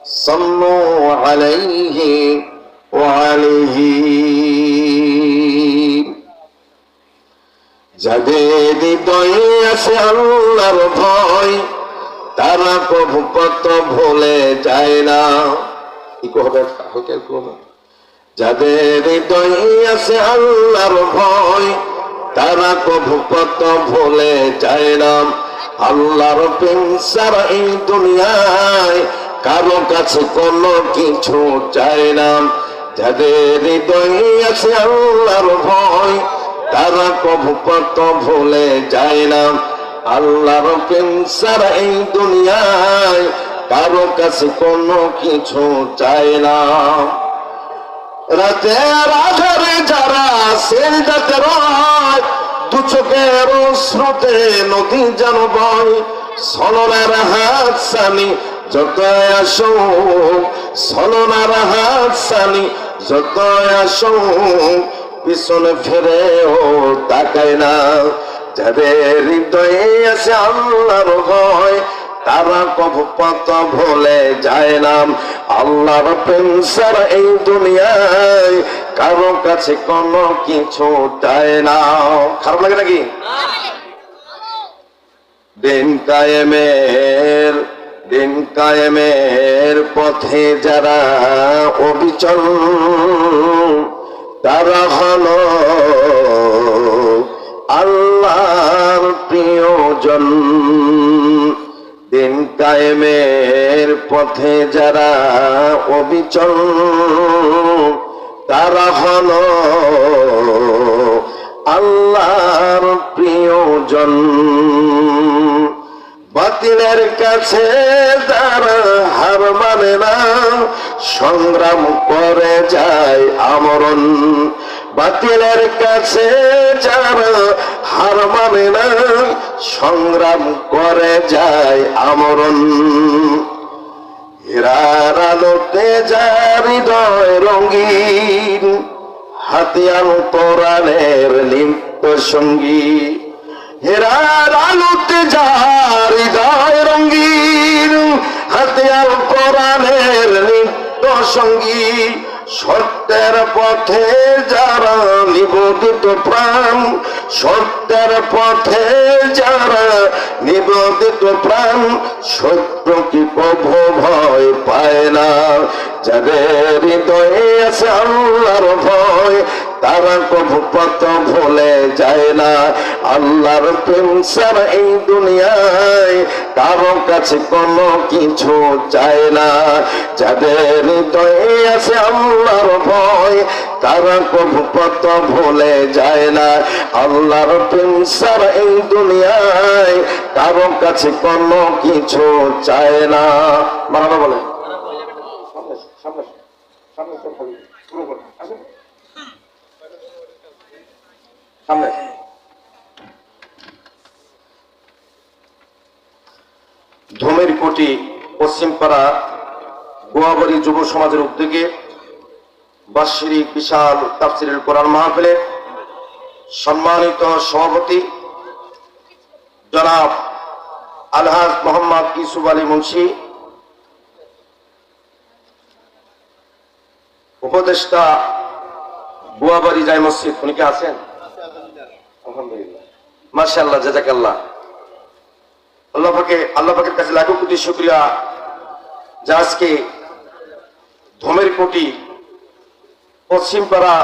صلوا عليه وعليه যাদের হৃদয়ে আছে আল্লাহর ভয় তারা প্রভু কত ভুলে যায় না। ইকো হবে হালকা একটু হবে। যাদের হৃদয়ে আছে আল্লাহর ভয় তারা প্রভু কত ভুলে যায় না। আল্লাহর প্রেম ছাড়া এই দুনিয়ায় কারো কাছে কোনো কিছু চায় না। যাদের হৃদয়ে আছে আল্লাহর ভয় তারা প্রভু কত ভুলে যায় না। আল্লাহর প্রেম ছাড়া এই দুনিয়ায় কারো কাছে কোনো কিছু চায় না। রাতের আধারে যারা সেজদাতে রয় দু চোখের স্রোতে নদী যেন বয় ছলনার হাত সানি যত আসো ছলনার হাত সানি যত আসো পিছনে ফিরেও তাকায় না। যাদের হৃদয়ে আছে আল্লাহর ভয় তারা কবু পথ ভুলে যায় না। আল্লাহর প্রেম ছাড়া এই দুনিয়ায় কারো কাছে কোনো কিছু চায় না। খারাপ লাগে নাকি? দিন কায়েমের পথে যারা অবিচল তারা হলো আল্লাহর প্রিয়জন। দিন কায়েমের পথে যারা অবিচল তারা হলো আল্লাহর প্রিয়জন। বাতিলের কাছে যারা হার মানে না সংগ্রাম করে যায় আমরণ। বাতিলের কাছে যারা হার মানে না সংগ্রাম করে যায় আমরণ। হীরার আলোতে যার হৃদয় রঙিন হাতিয়ার কোরআনের নিত্য সঙ্গী। হীরার আলোতে যার হৃদয় রঙিন হাতিয়ার কোরআনের নিত্য সঙ্গী। সত্যের পথে যারা নিবেদিত প্রাণ সত্যের পথে যারা নিবেদিত প্রাণ সত্য কি প্রভু ভয় পায় না। যাদের হৃদয়ে আছে আল্লাহর ভয় তারা প্রভু পথ ভুলে যায় না। আল্লাহর প্রেম ছাড়া এই দুনিয়ায় কারো কাছে কোনো কিছু চায় না। যাদের হৃদয়ে আছে আল্লাহর ভয় তারা প্রভু পথ ভুলে যায় না। আল্লাহর প্রেম ছাড়া এই দুনিয়ায় কারো কাছে কোনো কিছু চায় না। মারাবা বলে সামনে ধুমের কোটি পশ্চিমপাড়া গোয়াবাড়ি যুব সমাজের উদ্যোগে বার্ষিক বিশাল তাফসীরুল কোরআন মাহফিলের সম্মানিত সভাপতি জনাব আলহাজ মোহাম্মদ ইউসুফ আলী মুন্সি, উপদেষ্টা গোয়াবাড়ি জায় মসজিদ, উনি কি আছেন? আলহামদুলিল্লাহ, মাশাআল্লাহ, জাযাকাল্লাহ। আল্লাহ পাকের কাছে লাখো কোটি শুকরিয়া যে আজকে ধুমের কোটি পশ্চিমপাড়া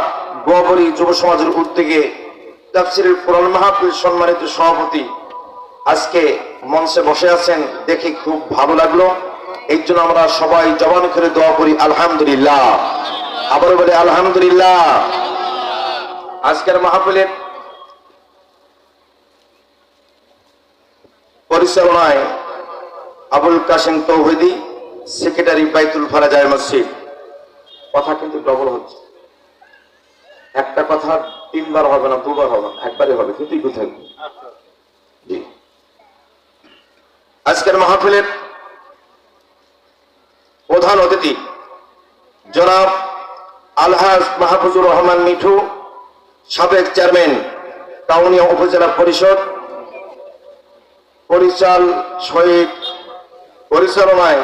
গোয়াবাড়ি যুব সমাজের উদ্যোগে তাফসীরুল কোরআন মাহফিল সম্মানিত সভাপতি আজকে মঞ্চে বসে আছেন, দেখে খুব ভালো লাগলো। এই জন্য আমরা সবাই জবান করে দোয়া করি আলহামদুলিল্লাহ। আবারও বলি আলহামদুলিল্লাহ। আজকের মাহফিলের পরিচালনায় আবুল কাসেম তৌহিদি, সেক্রেটারি বাইতুল ফারা জায় মসজিদ। কথা কিন্তু ডবল হচ্ছে, একটা কথা তিনবার হবে না, দুবার হবে না, একবারই হবে, কিন্তু একটু থাকবে। জি, আজকের মাহফিলের প্রধান অতিথি জনাব আলহাজ মাহফুজুর রহমান মিঠু, সাবেক চেয়ারম্যান কাউনিয়া উপজেলা পরিষদ, পরিচালনায়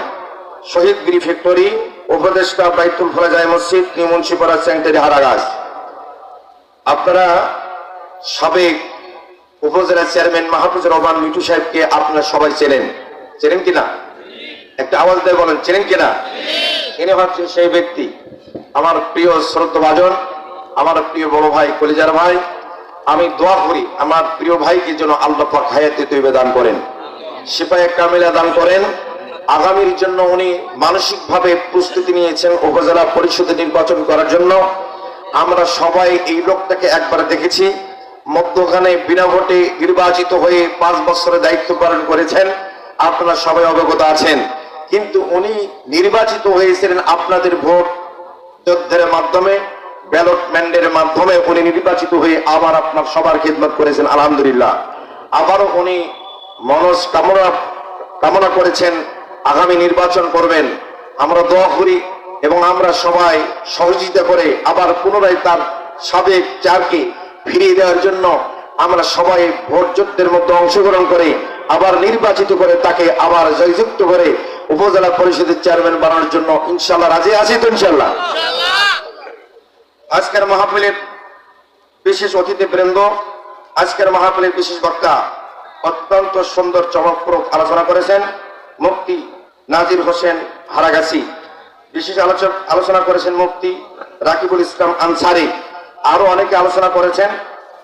শহীদ গিরি ফ্যাক্টরি, উপদেষ্টা বাইতুল ফলাজায় মসজিদ, নিউ মুন্সিপাড়া সেন্টারি, হারাগাছ। আপনারা সাবেক উপজেলা চেয়ারম্যান মাহফুজুর রহমান মিঠু সাহেবকে আপনারা সবাই চেনেন কিনা? একটা আওয়াজ দিয়ে বলেন, চেনেন কিনা? ইনি হচ্ছেন সেই ব্যক্তি, আমার প্রিয় শ্রদ্ধাভাজন, আমার প্রিয় বড় ভাই, কলিজার ভাই। আমি দোয়া করি আমার প্রিয় ভাইকে যেন আল্লাহ পাক হায়াতে তৈয়বা দান করেন, শিফায়ে কামিলা দান করেন। আগামীর জন্য উনি মানসিকভাবে প্রস্তুতি নিয়েছেন উপজেলা পরিষদে নির্বাচন করার জন্য। আমরা সবাই এই লোকটাকে একবার দেখেছি, মধ্যখানে বিনা ভোটে নির্বাচিত হয়ে 5 বছরের দায়িত্ব পালন করেছেন, আপনারা সবাই অবগত আছেন। কিন্তু উনি নির্বাচিত হয়েছিলেন আপনাদের ভোট যুদ্ধের মাধ্যমে, ব্যালটমেন্টের মাধ্যমে উনি নির্বাচিত হয়ে আবার আপনার সবার খিদমত করেছেন, আলহামদুলিল্লাহ। আবারও উনি কামনা করেছেন আগামী নির্বাচন করবেন। আমরা দোয়া করি এবং আমরা সবাই সহযোগিতা করে আবার পুনরায় তার সাবেক চেয়ারকে ফিরিয়ে দেওয়ার জন্য আমরা সবাই ভোট যুদ্ধের মধ্যে অংশগ্রহণ করে আবার নির্বাচিত করে তাকে আবার জয়যুক্ত করে উপজেলা পরিষদের চেয়ারম্যান বানানোর জন্য ইনশাআল্লাহ রাজি আছি তো? ইনশাআল্লাহ। আজকের মাহফিলের বিশেষ অতিথিবৃন্দ, আজকের মাহফিলের বিশেষ বক্তা অত্যন্ত সুন্দর চমকপ্রদ আলোচনা করেছেন মুফতি নাজির হোসেন হারাগাছি। বিশেষ আলোচনা করেছেন মুফতি রাকিবুল ইসলাম আনসারি। আরো অনেকে আলোচনা করেছেন।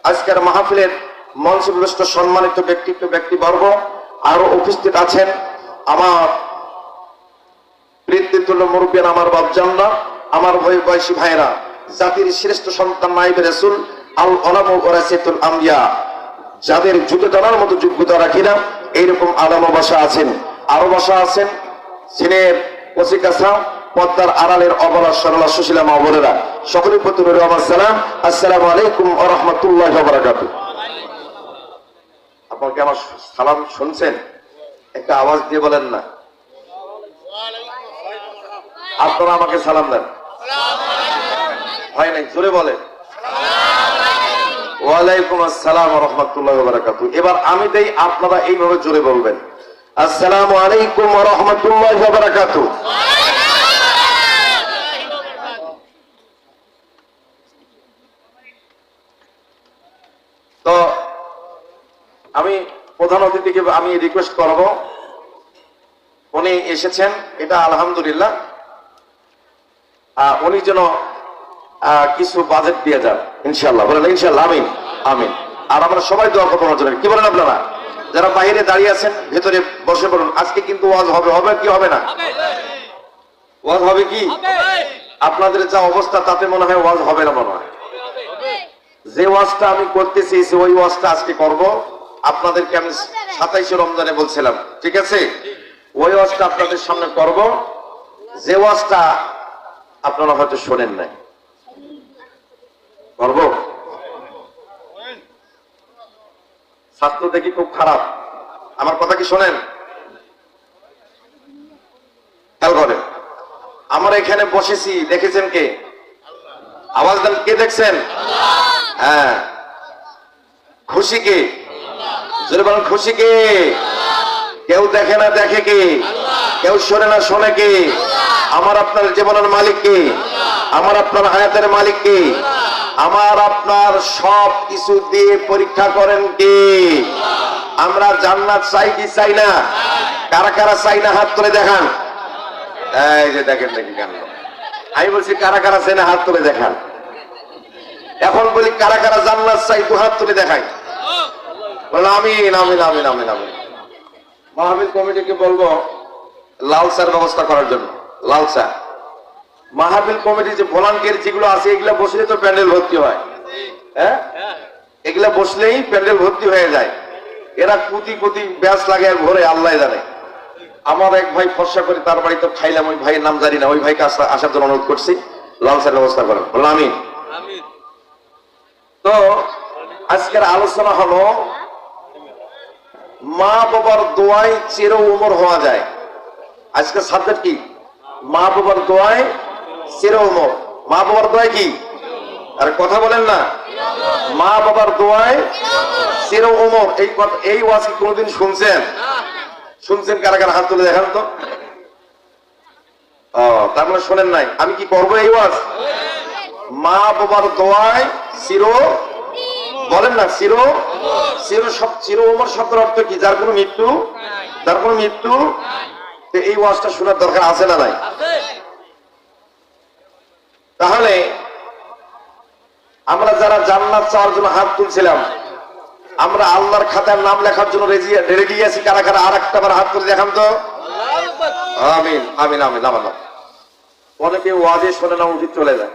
আজকের মাহফিলের মঞ্চে বিশিষ্ট সম্মানিত ব্যক্তিবর্গ আরো উপস্থিত আছেন। আমার বৃত্তিতুল্য মুরব্বিয়ান, আমার বাপজানরা, আমার বয়সী ভাইরা, জাতির শ্রেষ্ঠ সন্তান নাইবে রাসূল আল উলামা ওয়ারাসাতুল আমবিয়া, যাদের জুতো টানার মতো যোগ্যতা রাখি না, এইরকম আলেম বসা আছেন। আরো বসা আছেন সিনের কচিকাছা পদ্মার আড়ালের অবলা সরলা সুশীলা মা বোনেরা, সকলের প্রতি রহমান সালাম। আসসালামু আলাইকুম ওয়া রাহমাতুল্লাহি ওয়া বারাকাতুহু। আপনারা কি আমার সালাম শুনছেন? একটা আওয়াজ দিয়ে বলেন না। আপনারা আমাকে সালাম দেন। হয় নাই, জোরে বলেন। ওয়ালাইকুম আসসালাম ওয়া রাহমাতুল্লাহি ওয়া বারাকাতুহু। এবার আমি দেই, আপনারা এইভাবে জোরে বলবেন, আসসালামু আলাইকুম ওয়া রাহমাতুল্লাহি ওয়া বারাকাতুহু। তো আমি প্রধান অতিথিকে আমি রিকোয়েস্ট করব, উনি এসেছেন, এটা আলহামদুলিল্লাহ, উনি যেন কিছু বাজেট দিয়ে যান ইনশাআল্লাহ। বলেন ইনশাআল্লাহ, আমিন আমিন। আর আমরা সবাই দোয়া করবো ওনার জন্য। কি বলেন আপনারা? যারা বাইরে দাঁড়িয়ে আছেন ভেতরে বসে পড়ুন। আজকে কিন্তু ওয়াজ হবে কি হবে না? ওয়াজ হবে কি? আপনাদের যা অবস্থা তাতে মনে হয় ওয়াজ হবে না। মনে হয় যে ওয়াজটা আমি করতেছি ওই ওয়াজটা আজকে করব। আপনাদেরকে আমি 27 রমজানে বলছিলাম, ঠিক আছে? ওই ওয়াজটা আপনাদের সামনে করব, যে ওয়াজটা আপনারা হয়তো শোনেন নাই। করব। ছাত্র দেখি খুব খারাপ, আমার কথা কি শোনেন? খেয়াল করেন। আমরা এখানে বসেছি, দেখেছেন কে? আওয়াজ দেন, কে দেখছেন? হ্যাঁ, খুশি কে? জোরে বলেন, খুশি কে? কেউ দেখে না দেখে কে? কেউ শোনে না শোনে কে? আমার আপনার জীবনের মালিক কে? আমার আপনার হায়াতের মালিক কে? আমার আপনার সব কিছু দিয়ে পরীক্ষা করেন কে? আমরা জান্নাত চাই কি চাই না? কারা কারা চাই না হাত তুলে দেখান। এই যে দেখেন দেখি কেন আমি বলছি কারা কারা চাই না হাত তুলে দেখান। এখন বলি কারা কারা জান্নাত চাই দু হাত তুলে দেখাই। বল আমিন আমিন আমিন আমিন আমিন। মাহফিল কমিটিকে বলবো লাল চার ব্যবস্থা করার জন্য। লাল চা মাহফিল কমিটি যে ভলান্টিয়ার যেগুলো আছে এগুলা বসলে তো প্যান্ডেল ভর্তি হয়। হ্যাঁ, এগুলা বসলেই প্যান্ডেল ভর্তি হয়ে যায়। এরা কোটি কোটি ব্যাস লাগে ঘরে, আল্লাহ জানে। আমার এক ভাই ফর্সা করে তার বাড়িতে খাইলাম, ওই ভাইয়ের নাম জানি না, ওই ভাইকে আসার জন্য অনুরোধ করছি, লাল চার ব্যবস্থা করেন। বললাম আমি। তো আজকের আলোচনা হলো মা বাবার দোয়ায় চির উমর হওয়া যায়। আজকের সাবজেক্ট কি? মা বাবার দোয়ায় চির উমর। মা বাবার দোয়ায় কি? আর কথা বলেন না। মা বাবার দোয়ায় চির উমর। এই ওয়াজ কি কোনদিন শুনছেন? শুনছেন? কারা কারা হাত তুলে দেখান তো। তার মানে শোনেন নাই, আমি কি করবো এই ওয়াজ? মা বাবার দোয়ায় চির, বলেন না চির, চির ওমর শব্দের অর্থ কি? যার কোনো মৃত্যু, যার কোনো মৃত্যু। এই ওয়াজটা শোনার দরকার আছে না নাই? তাহলে আমরা যারা জান্নাত চাওয়ার জন্য হাত তুলছিলাম, আমরা আল্লাহর খাতার নাম লেখার জন্য রেডি আছি কারা কারা? আর একটা বার হাত তুলে দেখান তো। আমিন আমিন আমিন আমিন। অনেকে ওয়াজে শোনে না, উচিত চলে যায়।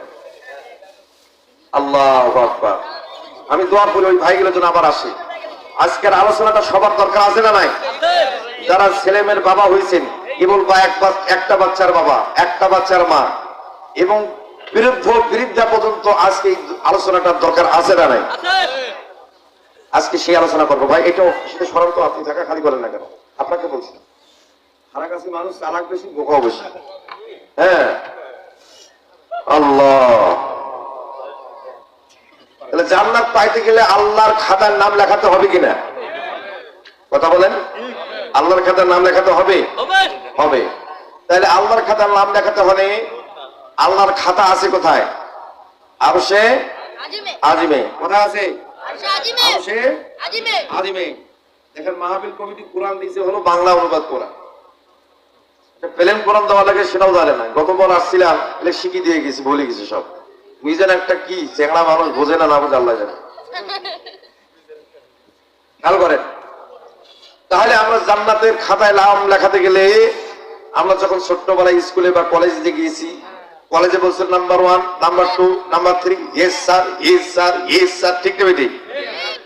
আল্লাহু আকবার। আমি দোয়া করি ওই ভাইগুলোর জন্য আবার আসি। আজকের আলোচনাটা সবার দরকার আছে না নাই? যারা ছেলে মেয়ের বাবা হয়েছেন, কেবল বা একটা বাচ্চার বাবা, একটা বাচ্চার মা এবং বৃদ্ধা পর্যন্ত আজকে এই আলোচনাটার দরকার আছে না নাই? আজকে সেই আলোচনা করবো ভাই। এটাও সেটা স্মরণ তো, আপনি থাকা খালি করেন না কেন? আপনাকে বলছি, সারা কাছে মানুষ চালাক বেশি, বোকাও বেশি। হ্যাঁ, আল্লাহ। তাহলে জান্নাত পাইতে গেলে আল্লাহর খাতার নাম লেখাতে হবে কিনা? কথা বলেন। আল্লাহর খাতার নাম লেখাতে হবে, হবে। তাহলে আল্লাহর খাতার নাম লেখাতে হলে আল্লাহর খাতা আছে কোথায়? আরশে আজিমে। কোথায় আছে? আরশে আজিমে। দেখেন মাহফিল কমিটি কোরআন দিয়েছে হলো বাংলা অনুবাদ কোরআন। প্লেন কোরআন দেওয়া লাগে সেটাও জানে না। গতবার আসছিলাম, শিখি দিয়ে গেছি, ভুলে গেছি সব। বুঝেন একটা কি চেংড়া মানুষ, বোঝে না, না বোঝে আল্লাহ জানে। খেয়াল করেন। তাহলে আমরা জান্নাতের খাতায় নাম লেখাতে গেলে, আমরা যখন ছোট্টবেলায় স্কুলে বা কলেজে গিয়েছি, কলেজে বলছেন number 1, number 2, number 3, yes sir, yes sir, yes sir, ঠিক না বেটি?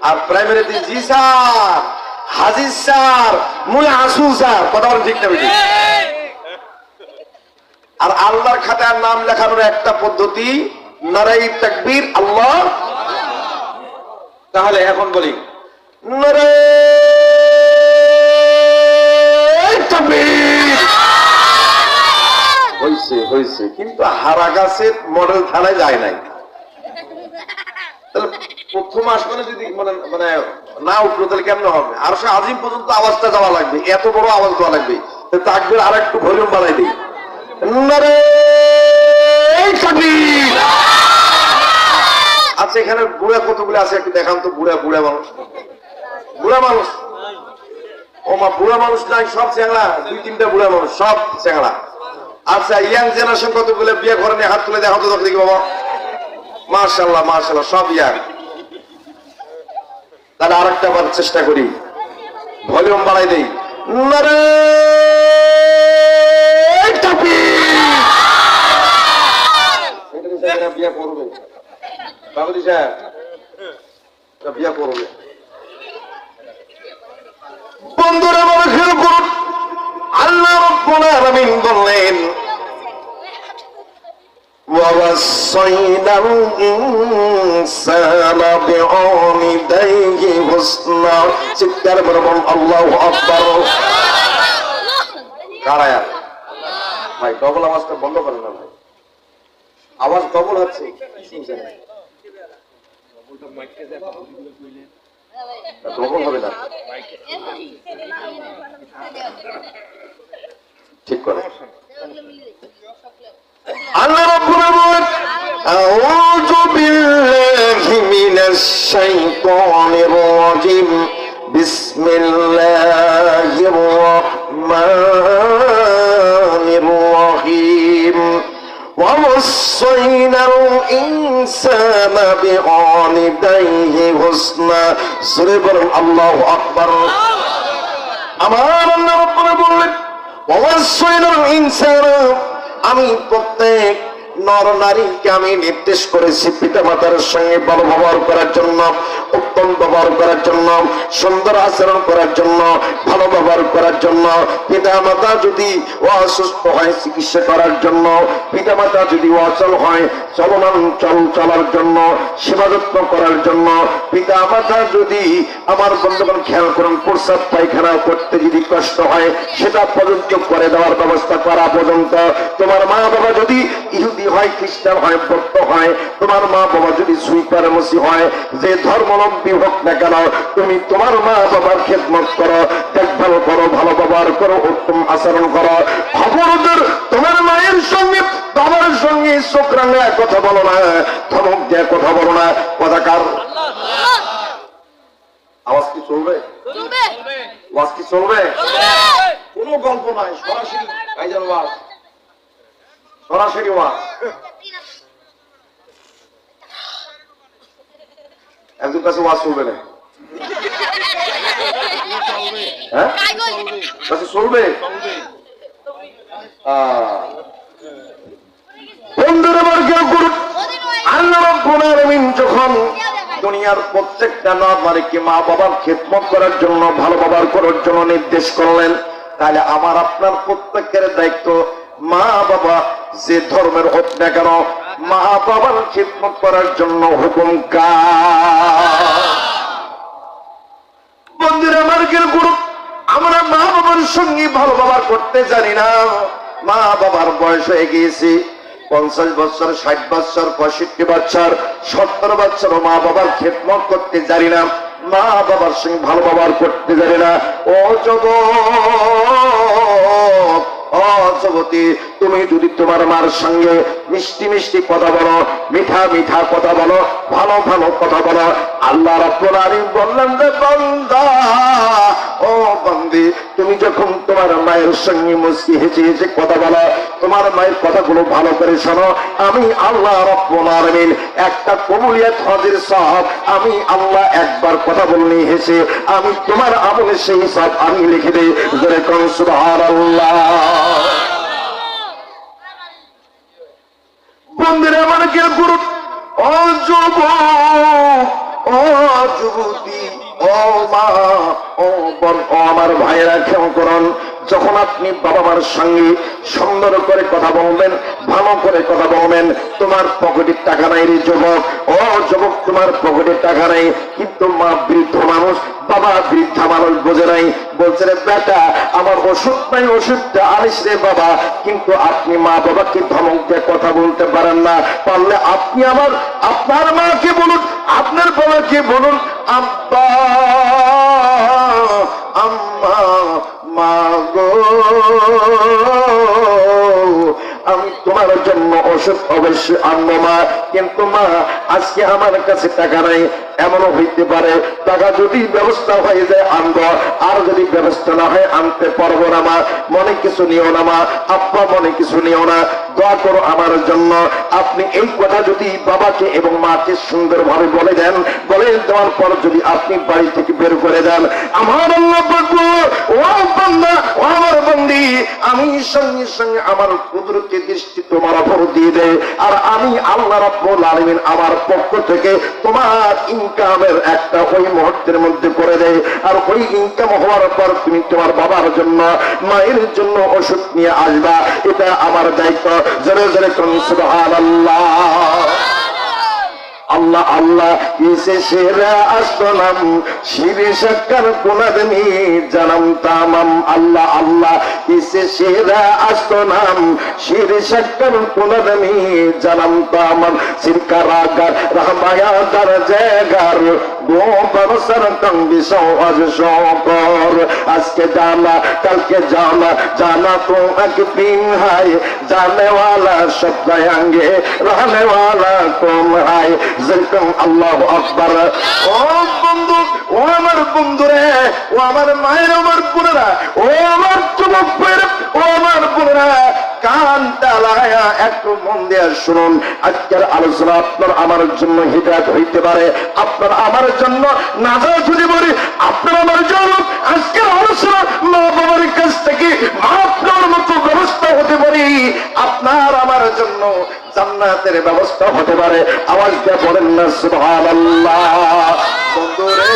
আর প্রাইমারিতে জি স্যার, হাজির স্যার, মুলে আসু স্যার, কথা বলেন ঠিক না বেটি? আর আল্লাহর খাতায় নাম লেখানোর একটা পদ্ধতি, নারাই তাকবীর, আল্লাহ। তাহলে এখন বলি নারাই তাকবীর। হইছে হইছে, কিন্তু হারা গাছের মডেল থানায় যায় নাই। তাহলে প্রথম আসমানে যদি মানে মানে না উঠলো তাহলে কেমন হবে? আর সে আজিম পর্যন্ত আওয়াজটা যাওয়া লাগবে, এত বড় আওয়াজ দেওয়া লাগবে। তাকবীর আর একটু ভলিউম বাড়াই দিই। আচ্ছা, এখানে বুড়া কতগুলো আছে একটু দেখান তো। বুড়া বুড়া মানুষ, বুড়া মানুষ। ও মা, বুড়া মানুষ নাই, সব চেংড়া। 2-3টা বুড়া মানুষ, সব চেংড়া। আচ্ছা, ইয়াং জেনারেশন কতগুলো বিয়ে ঘরে নিয়ে হাত তুলে দেখা তো দেখি বাবা। মাশাআল্লাহ মাশাআল্লাহ, সব ইয়াং। তাহলে আরেকটা বার চেষ্টা করি, ভলিউম বাড়াই দেই। বিয়া করবে বাবুদি সাহেব, বিয়া করবে। বন্ধুরা বড় খেয়াল করুন, আল্লাহ রাব্বুল আলামিন বললেন ওয়াসাইনাল ইনসানা বিওয়ালিদাইহি হুসনা। চিৎকার করে বলুন আল্লাহু আকবার। কারায়া ভাই, ডবল আওয়াজটা বন্ধ করেন না ভাই, আওয়াজ ডবল হচ্ছে। ডবল হবে না, ঠিক করে। আল্লাহ রাব্বুল আলামিন আউযু বিল্লাহি মিনাশ শাইতানির রাজিম। বিসমিল্লাহির রাহমানির রাহিম। ووصينا الإنسان بوالديه حسنا। সূরা বলেন আল্লাহু আকবার। আমার আল্লাহ রাব্বুল বললেন ووصينا الإنسان, আমি প্রত্যেক নর নারীকে আমি নির্দেশ করেছি পিতা মাতার সঙ্গে ভালো ব্যবহার করার জন্য, উত্তম ব্যবহার করার জন্য, সুন্দর আচরণ করার জন্য, ভালো ব্যবহার করার জন্য। পিতা মাতা যদি অসুস্থ হয় চিকিৎসা করার জন্য, পিতা মাতা যদি অচল হয় চলমান চলার জন্য, সেবা যত্ন করার জন্য। পিতা মাতা যদি, আমার বন্ধুগণ খেয়াল করুন, প্রস্রাব পায়খানা করতে যদি কষ্ট হয় সেটা পর্যন্ত করে দেওয়ার ব্যবস্থা করা পর্যন্ত। তোমার মা বাবা যদি ইহুদি হয়, খ্রিস্টান হয়, বৌদ্ধ হয়, তোমার মা বাবা যদি সুইপার মসি হয়, যে ধর্মাবলম্বী হোক না কেন, তুমি তোমার মা বাবার খেদমত করো, দেখভাল করো, ভালো ব্যবহার করো, উত্তম আচরণ করো। খবরদার তোমার মায়ের রাঙা কথা বলো না, ধমক দিয়ে কথা বলো না। কথাকার আওয়াজ কি চলবে? ওয়াজ কি চলবে? কোনো গল্প নাই, সরাসরি ভাইজান ওয়াজ, সরাসরি ওয়াজ। একজন কাছে ওয়াজ চলবে না, হ্যাঁ কাছে চলবে। বন্ধুরা আল্লাহ রাব্বুল আলামিন যখন দুনিয়ার প্রত্যেকটা নারীকে মা বাবার খেদমত করার জন্য, ভালো ব্যবহার করার জন্য নির্দেশ করলেন, তাহলে আমার আপনার প্রত্যেকের দায়িত্ব মা বাবা যে ধর্মের হোক না কেন মা বাবার খেদমত করার জন্য হুকুম কার? বন্ধুরা আমার গুরু, আমরা মা বাবার সঙ্গে ভালো ব্যবহার করতে জানি না। মা বাবার বয়স হয়ে গিয়েছে 50 বছর, 60 বছর, 65 বছর, 70 বছর, মা বাবার খেদমত করতে জানি না, মা বাবার সঙ্গে ভালো ব্যবহার করতে জানি না। ও যুবক, ও যুবতী, তুমি যদি তোমার মার সঙ্গে মিষ্টি মিষ্টি কথা বলো, মিঠা মিঠা কথা বলো, ভালো ভালো কথা বলো, আল্লাহ রাব্বুল আলামিন বললেন যে বান্দা, ও বান্দি, তুমি যখন তোমার মায়ের সঙ্গে মুস্কি হেসে হেসে কথা বলো, তোমার মায়ের কথাগুলো ভালো করে শোনো, আমি আল্লাহ রাব্বুল আলামিন একটা কবুলিয়াত হজের সওয়াব, আমি আল্লাহ একবার কথা বলনি হেসে আমি তোমার আমলের সেই সব আমি লিখে দেই। জোরে কোন সুবহানাল্লাহ। বন্ধুরা আমার কে গুরু, ও যুবক, ও যুবতী, ও মা, ও বোন, ও আমার ভাইয়েরা, খেয়াল করুন, যখন আপনি বাবা মার সঙ্গে সুন্দর করে কথা বলবেন, ভালো করে কথা বলবেন, তোমার পকেটের টাকা নাই রে যুবক, ও যুবক, তোমার পকেটের টাকা নাই, কিন্তু মা বৃদ্ধ মানুষ, বাবা বৃদ্ধা মানুষ বোঝে নাই, বলছে রে বেটা আমার ওষুধ নাই, ওষুধটা আনিস রে বাবা। কিন্তু আপনি মা বাবাকে ধমক দিয়ে কথা বলতে পারেন না, পারলে আপনি আপনার মাকে বলুন, আপনার বাবাকে বলুন, আব্বা, আম্মা, মা গো, আমি তোমার জন্য ওষুধ অবশ্যই আনবো মা, কিন্তু মা আজকে আমার কাছে টাকা নাই। এমনও হইতে পারে টাকা যদি ব্যবস্থা হয়ে যায় আনবো, আর যদি ব্যবস্থা না হয় আনতে পারবো না মা, মনে কিছু নিও না মা, আব্বা মনে কিছু নিও না, দোয়া করো আমার জন্য। আপনি এই কথা যদি বাবাকে এবং মাকে সুন্দরভাবে বলে দেন, বলে দেওয়ার পর যদি আপনি বাড়ি থেকে বের করে দেন, আমার আল্লাহ বলবো, ও বান্দা, ও আমার বন্দি, আমি সঙ্গে সঙ্গে আমার কুদরতি দৃষ্টি তোমার উপর দিয়ে দেয়, আর আমি আল্লাহ রাব্বুল আলামিন আমার পক্ষ থেকে তোমার ইনকামের একটা ওই মুহূর্তের মধ্যে করে দেয়। আর ওই ইনকাম হওয়ার পর তুমি তোমার বাবার জন্য, মায়ের জন্য ওষুধ নিয়ে আসবা, এটা আমার দায়িত্ব। জোরে জোরে কোন সুবহানাল্লাহ। আল্লাহ আল্লাহ ইসে সেরা আসলাম, শিরে সাক্কার কোনাদনি জানাম তামাম। আল্লাহ আল্লাহ ইসে সেরা আসলাম, শিরে সাক্কার কোনাদনি জানাম তামাম। সিরকারাগার রহমায়াদার জায়গার গো বরসার কঙ্গি সওয়াজ শকর। আজকে জানা কালকে জানা, জানা তো একদিন হায়, জানে ওয়ালা সব জায়েঙ্গে, रहने वाला कौन है। আল্লাহু আকবার। ও বন্ধু, ও আমার বন্ধুরে, ও আমার মায়ের, আমার বোনেরা, ও আমার যুবক ভাইরা, ও আমার বোনেরা, কানটা লাগায়া একটু মন দিয়ে শুনুন। আজকের আলোচনা আপনার আমার জন্য হিদায়াত হইতে পারে, আপনার আমার জন্য নাজাত হতে পারে, আপনার আমার জন্য আজকের আলোচনা মা বাবার কাছ থেকে মাফ নেওয়ার মতো ব্যবস্থা হতে পারে, আপনার আমার জন্য জান্নাতের ব্যবস্থা হতে পারে। আওয়াজ দিয়ে বলেন না সুবহানাল্লাহ। বন্ধুরে,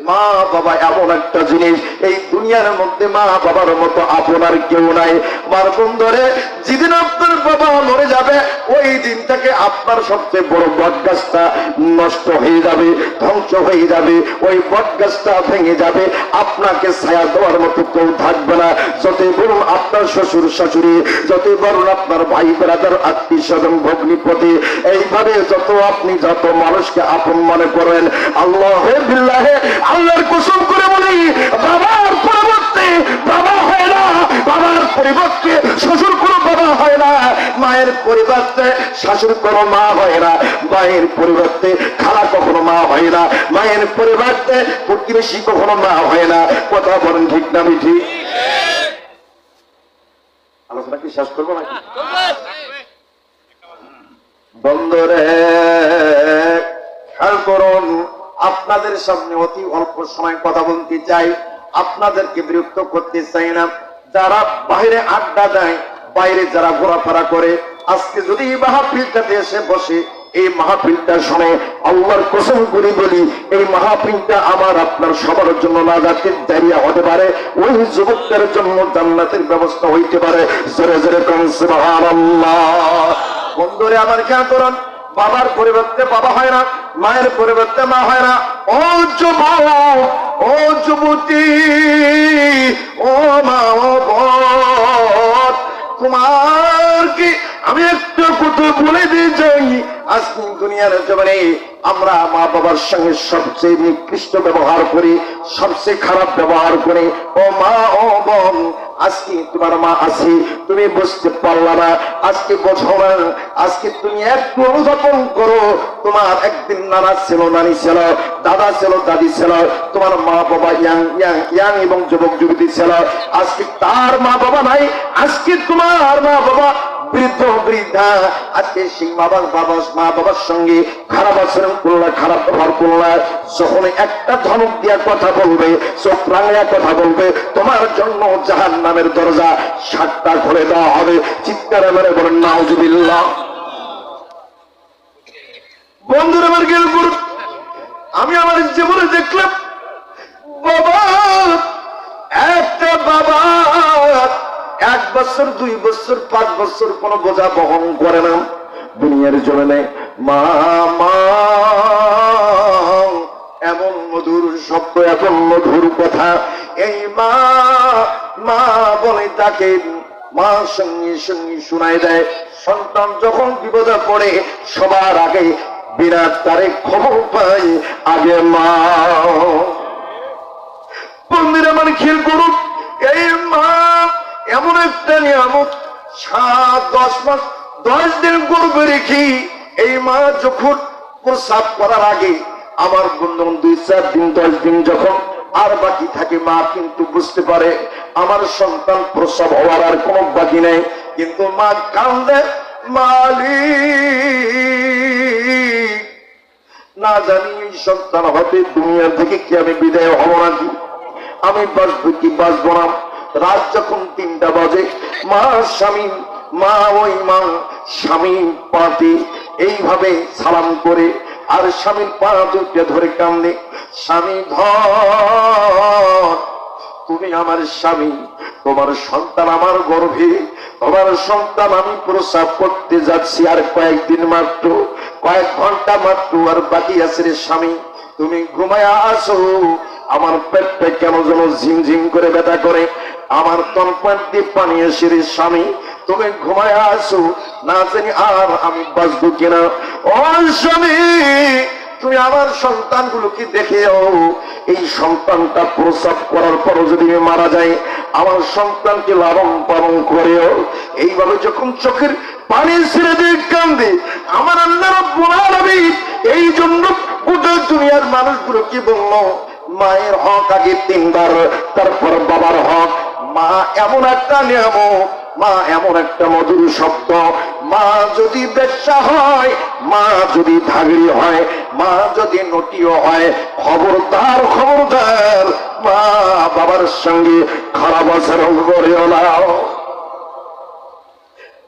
মা বাবা এমন একটা জিনিস, এই দুনিয়ার মধ্যে মা বাবার মতো আপনার কেউ নাই। আমার বন্ধুরে, যেদিন আপনার বাবা মরে যাবে, ওই দিন থেকে আপনার সবচেয়ে বড় বটগাছটা নষ্ট হয়ে যাবে, ধ্বংস হয়ে যাবে, ওই বটগাছটা ভেঙে যাবে, আপনাকে ছায়া দেওয়ার মতো কেউ থাকবে না। যতই বলুন আপনার শ্বশুর শাশুড়ি, যতই বলুন আপনার ভাই ব্রাদার, আত্মীয় স্বজন, ভগ্নিপতি, এইভাবে যত মানুষকে আপন মনে করেন, আল্লাহে বিল্লাহে, আল্লাহর কসম করে বলি, বাবার পরিবর্তে বাবা হয় না, বাবার পরিবর্তে শ্বশুর কোনো বাবা হয় না, মায়ের পরিবর্তে শাশুড়ি কোনো মা হয় না, মায়ের পরিবর্তে খালা কখনো মা হয় না, মায়ের পরিবর্তে প্রতিবেশী কখনো মা হয় না। কথা বলেন ঠিক না ঠিক? আলোচনা কি শেষ করবো নাকি? বন্ধুরে খেয়াল করুন, আপনাদের সামনে অতি অল্প সময় কথা বলতে চাই, আপনাদেরকে বিরক্ত করতে চাই না। যারা বাইরে আড্ডা দেয়, বাইরে যারা ঘোরাফেরা করে, আজকে যদি এই মাহফিলটাতে এসে বসে, এই মাহফিলটা শুনে আল্লাহর কসম করে বলি, এই মাহফিলটা আমার আপনার সবার জন্য নাজাতের জারিয়া হতে পারে, ওই যুবকদের জন্য জান্নাতের ব্যবস্থা হইতে পারে। জোরে জোরে কোন সুবহানাল্লাহ। বন্ধুরে আমার খেয়াল করুন, বাবার পরিবর্তে বাবা হয় না, মায়ের পরিবর্তে মা হয় না। ও যুবক, ও যুবতী, ও মা, ও বোন, তোমার কি আমি একটা কথা বলে দিয়ে যাই, আজকে দুনিয়ার জীবনে আমরা মা বাবার সঙ্গে সবচেয়ে নিকৃষ্ট ব্যবহার করি, সবচেয়ে খারাপ ব্যবহার করি। ও মা, ও বোন, আজকে তোমার মা আছে, তুমি বুঝতে পারলা না, আজকে বোঝো না, আজকে তুমি একটু অনুধাবন করো, তোমার একদিন নানা ছিল, নানি ছিল, দাদা ছিল, দাদি ছিল, তোমার মা বাবা ইয়াং এবং যুবক যুবতী ছিল, আজকে তার মা বাবা নাই, আজকে তোমার মা বাবা বৃদ্ধ বৃদ্ধা, আজকে সেই মা বাবার সঙ্গে খারাপ আচরণ করলা, খারাপ ব্যবহার করলা, যখন একটা ধমক দিয়া কথা বলবে, চোখ রাঙিয়া কথা বলবে, তোমার জন্য জাহান্নামের দরজা 7টা খুলে দেওয়া হবে। চিৎকারে মেরে বলেন নাউজুবিল্লাহ। বন্ধুরা আমার গেল, আমি আমার জীবনে দেখলাম বাবা, একটা বাবা 1 বছর 2 বছর 5 বছর কোন বোঝা বহন করে না দুনিয়ার জমিনে। মা মা এমন মধুর শব্দ, এমন মধুর কথা, এই মা মা বলে তাকে মা সঙ্গে সঙ্গে শোনায় দেয়। সন্তান যখন বিপদে পড়ে সবার আগে বিরাট তারে খবর পাই আগে মা। বন্ধুরা মানে খেয়াল করুন, এই মা এমন একটা নিয়ামত, 7-10 মাস 10 দিন গর্ভে রেখে এই মা যখন প্রসাব করার আগে, আমার বন্ধু 2-4 দিন 10 দিন যখন আর বাকি থাকে, মা কিন্তু বুঝতে পারে আমার সন্তান প্রসব হওয়ার আর কোনো বাকি নেই, কিন্তু মা কান্দে, মালিক না জানি এই সন্তান হতে দুনিয়া থেকে কি আমি বিদায় হব নাকি, আমি বাঁচবো কি বাঁচবো না। রাত যখন 3টা বাজে, মা স্বামী, মা ওই মা স্বামী পাতে এইভাবে সালাম করে, আর স্বামীর পা দুটো ধরে কান্দে, স্বামী ধর, তুমি আমার স্বামী, তোমার সন্তান আমার গর্ভে, তোমার সন্তান আমি প্রসাব করতে যাচ্ছি, আর কয়েকদিন মাত্র, কয়েক ঘন্টা মাত্র আর বাকি আছে রে স্বামী, তুমি ঘুমায়া আসো। আমার পেটটা কেন যেন ঝিমঝিম করে ব্যথা করে, আমার তলপাট দিয়ে পানি এসে রে স্বামী, তুমি ঘুমায়া আসো, না জানি আর আমি বাঁচবো কিনা। ও স্বামী, তুমি আমার সন্তানগুলোকে দেখেও, এই সন্তানটা প্রসাব করার পরও যদি মারা যায়, আমার সন্তানকে লালন পালন করেও, এইভাবে যখন চোখের পানি ছেড়ে দিয়ে কান্দে আমার আল্লাহ রাব্বুল আলামিন, এই জন্য গোটা দুনিয়ার মানুষগুলো কি বললো, মায়ের হক আগে 3 বার, তারপর বাবার হক। মা এমন একটা নিয়ামত, মা এমন একটা মধুর শব্দ, মা যদি বেশ্যা হয়, মা যদি ধাগড়ি হয়, মা যদি নটিও হয়, খবরদার খবরদার মা বাবার সঙ্গে খারাপ আচরণ করিও না।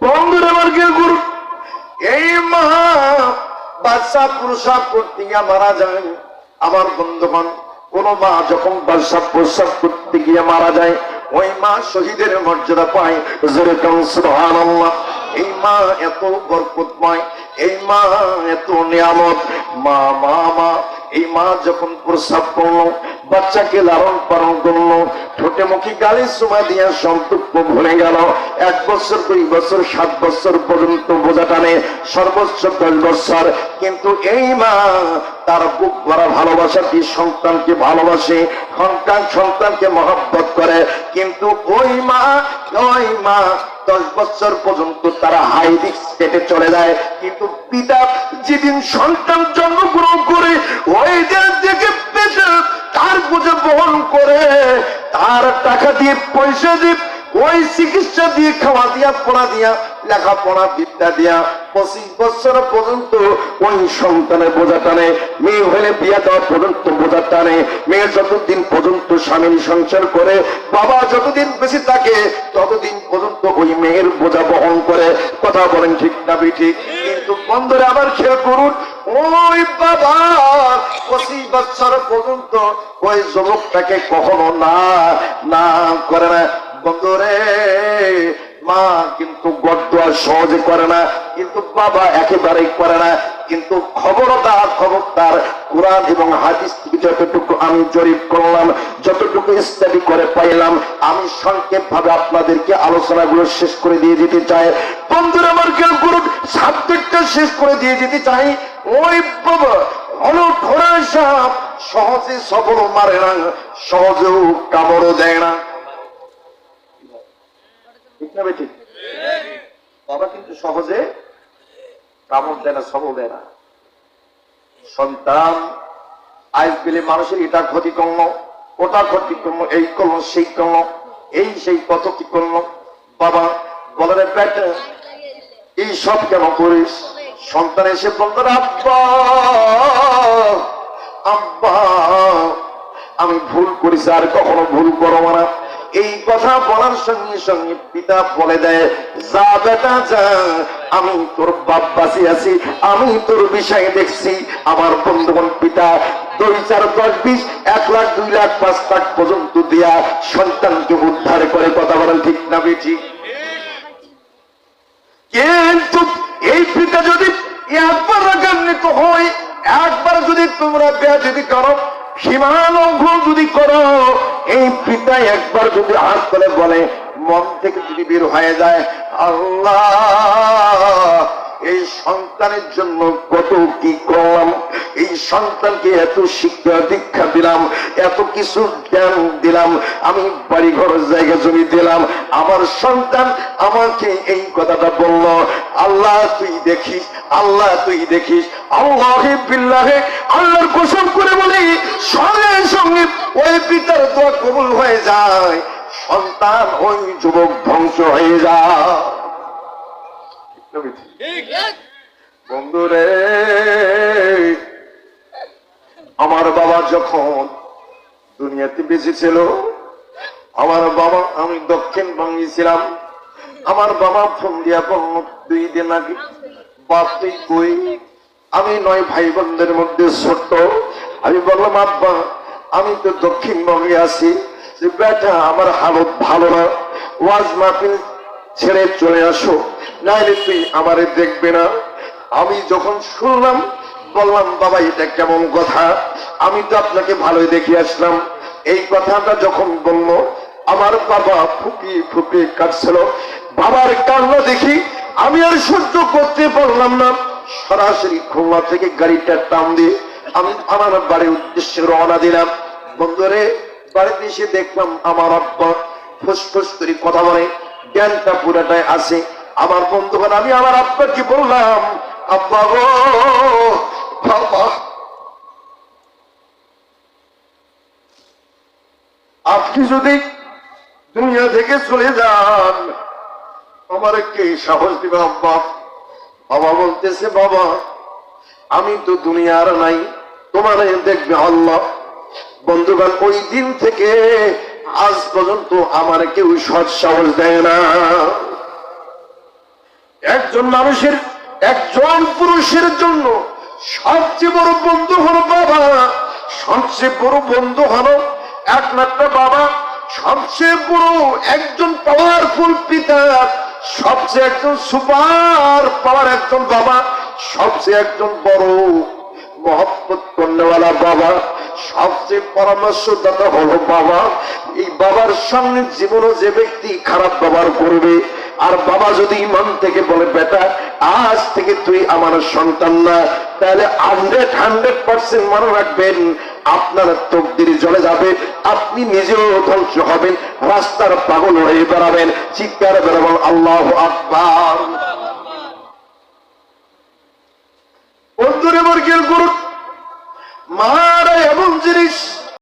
বন্ধুরা আমার গুরু, এই মা বাচ্চা প্রসাব করতে গিয়ে মারা যায়। আমার বন্ধুগণ, কোন মা যখন বাচ্চা প্রসাব করতে গিয়ে মারা যায়, ওই মা শহীদের মর্যাদা পায়। জোরে কান সুবহানাল্লাহ। এই মা এত বরকতময়, এই মা এত নিয়ামত। মা মা মা এই মা যখন প্রসাব করলো, বাচ্চাকে লালন পালন করলো, ঠোঁটে মুখে গালি চুমা দিয়া সন্তপ্ত ভুলে গেল। 1 বছর 2 বছর 7 বছর পর্যন্ত বোঝা টানে, সর্বোচ্চ 10 বছর। কিন্তু এই মা তার বুক ভরা ভালোবাসা দিয়ে সন্তানকে ভালোবাসে, সন্তানকে মহব্বত করে। কিন্তু ওই মা 10 বছর পর্যন্ত তারা হাই রিস্ক পেটে চলে যায়, কিন্তু পিতা যেদিন সন্তান জন্মগ্রহণ করে ওই দিন থেকে পেটে তার বোঝা বহন করে, তার টাকা দিয়ে পয়সা দিয়ে ওই চিকিৎসা দিয়ে খাওয়া দিয়া পড়া দিয়া লেখাপড়া বিদ্যা দিয়া 25 বছর পর্যন্ত ওই সন্তানের বোঝা টানে। মেয়ে হলে বিয়ে দেওয়া পর্যন্ত বোঝা টানে। মেয়ে যতদিন পর্যন্ত স্বামীর সংসার করে, বাবা যতদিন বেশি থাকে ততদিন পর্যন্ত ওই মেয়ের বোঝা বহন করে। কথা বলেন ঠিক না ঠিক? কিন্তু বন্ধুরা আবার খেয়াল করুন, ওই বাবা 25 বছর পর্যন্ত ওই যুবকটাকে কখনো না না করে না। বন্ধুরে, মা কিন্তু গড়দোয়া সহজে করে না, কিন্তু বাবা একেবারেই করে না। কিন্তু খবরদার কোরআন এবং হাদিস থেকে যতটুকু আমি জরিপ করলাম, যতটুকু স্টাডি করে পাইলাম, আমি সংক্ষেপ ভাবে আপনাদেরকে আলোচনাগুলো শেষ করে দিয়ে যেতে চাই। বন্ধুরা আমার কেউ করুন, সাবজেক্টটা শেষ করে দিয়ে যেতে চাই। ওই বাবা হলো ঘোড়া সাপ, সহজে সবল মারে না, সহজেও কামড়ও দেয় না। ঠিক না বেঠিক? বাবা কিন্তু সহজে কামড় দেয় না, সবল দেয় না। সন্তান আজ পেলে মানুষের এটা ক্ষতি করলো, ওটা ক্ষতি করলো, এই করলো সেই করলো, এই সেই কত কি করলো। বাবা বলে রে বেটা এই সব কেন করিস? সন্তান এসে বলতো আব্বা আব্বা আমি ভুল করেছি, আর কখনো ভুল করবো না। এই কথা বলার সঙ্গে সঙ্গে পিতা বলে দেয়, যা বেটা যা, আমি তোর বাপ বাঁচি আছি, আমি তোর বিষয়ে দেখছি। আমার বন্ধুগণ, পিতা 2, 4, 10, 20, 1 লাখ 2 লাখ 5 লাখ পর্যন্ত দিয়া সন্তানকে উদ্ধার করে। কথা বলেন ঠিক না বেঠি? কিন্তু এই পিতা যদি একবার রাগান্বিত হয়, একবার যদি তোমরা বেয়াদবি করো, সীমালঙ্ঘন যদি করো, এই পিতা একবার যদি হাত করে বলে, মন থেকে যদি বের হয়ে যায়, আল্লাহ এই সন্তানের জন্য কত কি করলাম, এই সন্তানকে এত শিক্ষা দীক্ষা দিলাম, এত কিছু জ্ঞান দিলাম, আমি বাড়ি ঘর জায়গা জমি দিলাম, আমার সন্তান আমাকে এই কথাটা বলল। আল্লাহ তুই দেখিস, আল্লাহ তুই দেখিস, আল্লাহে বিল্লাহে আল্লাহর কসম করে বলি, সঙ্গে সঙ্গে ওই পিতার দোয়া কবুল হয়ে যায়, সন্তান ওই যুবক ধ্বংস হয়ে যায়। বন্ধুরে, আমার বাবা যখন দুনিয়াতে বেঁচে ছিল, আমার বাবা, আমি দক্ষিণবঙ্গে ছিলাম, আমার বাবা ফোন দিয়া বলল 2 দিন আগে, বাপ তুই কই? আমি 9 ভাই বোনদের মধ্যে ছোট। আমি বললাম আব্বা আমি তো দক্ষিণবঙ্গে আছি। যে বেটা আমার হালত ভালো না, ওয়াজ মাহফিল ছেড়ে চলে আসো, নাইলে তুই আমারে দেখবে না। আমি যখন শুনলাম বললাম বাবা এটা কেমন কথা, আমি তো আপনাকে ভালোই দেখে আসলাম। এই কথাটা যখন বললো, আমার বাবা ফুপিয়ে ফুপিয়ে কাটছিল। বাবার কান্না দেখি আমি আর সহ্য করতে পারলাম না, সরাসরি খুলনা থেকে গাড়িটা টান দিয়ে আমি আমার বাড়ির উদ্দেশ্যে রওনা দিলাম। বন্ধুরে, বাড়িতে এসে দেখলাম আমার আব্বা ফুসফুস করে কথা বলে, জ্ঞানটা পুরাটাই আছে। আমার বন্ধুগণ, আমি আমার আব্বাকে বললাম, আব্বা গো বাবা, আপনি যদি দুনিয়া থেকে চলে যান আমার কে সাহস দিবে আব্বা? বাবা বলতেছে, বাবা আমি তো দুনিয়ার নাই, তোমার দেখবে আল্লাহ। বন্ধুগণ, ওই দিন থেকে আজ পর্যন্ত আমার কেউ সৎ সাহস দেয় না। একজন মানুষের, একজন পুরুষের জন্য সবচেয়ে বড় বন্ধু হলো বাবা, সবচেয়ে বড় বন্ধু হলো একমাত্র বাবা, সবচেয়ে বড় একজন পাওয়ারফুল পিতা, সবচেয়ে একজন সুপার পাওয়ার একজন বাবা, সবচেয়ে একজন বড় মহব্বত করনেওয়ালা বাবা, সবচেয়ে পরামর্শদাতা হলো বাবা। এই বাবার সামনে জীবনে যে ব্যক্তি খারাপ ব্যবহার করবে, আর বাবা যদি ইমান থেকে বলে বেটা আজ থেকে তুই আমার সন্তান না, তাহলে 100% মনে রাখবেন আপনার তকদির জ্বলে যাবে, আপনি নিজেও ধ্বংস হবেন, রাস্তার পাগল হয়ে বেড়াবেন, চিৎকার বেড়াবেন আল্লাহু আকবার। বন্ধুরে বর্গের গুরু, মারা এমন জিনিস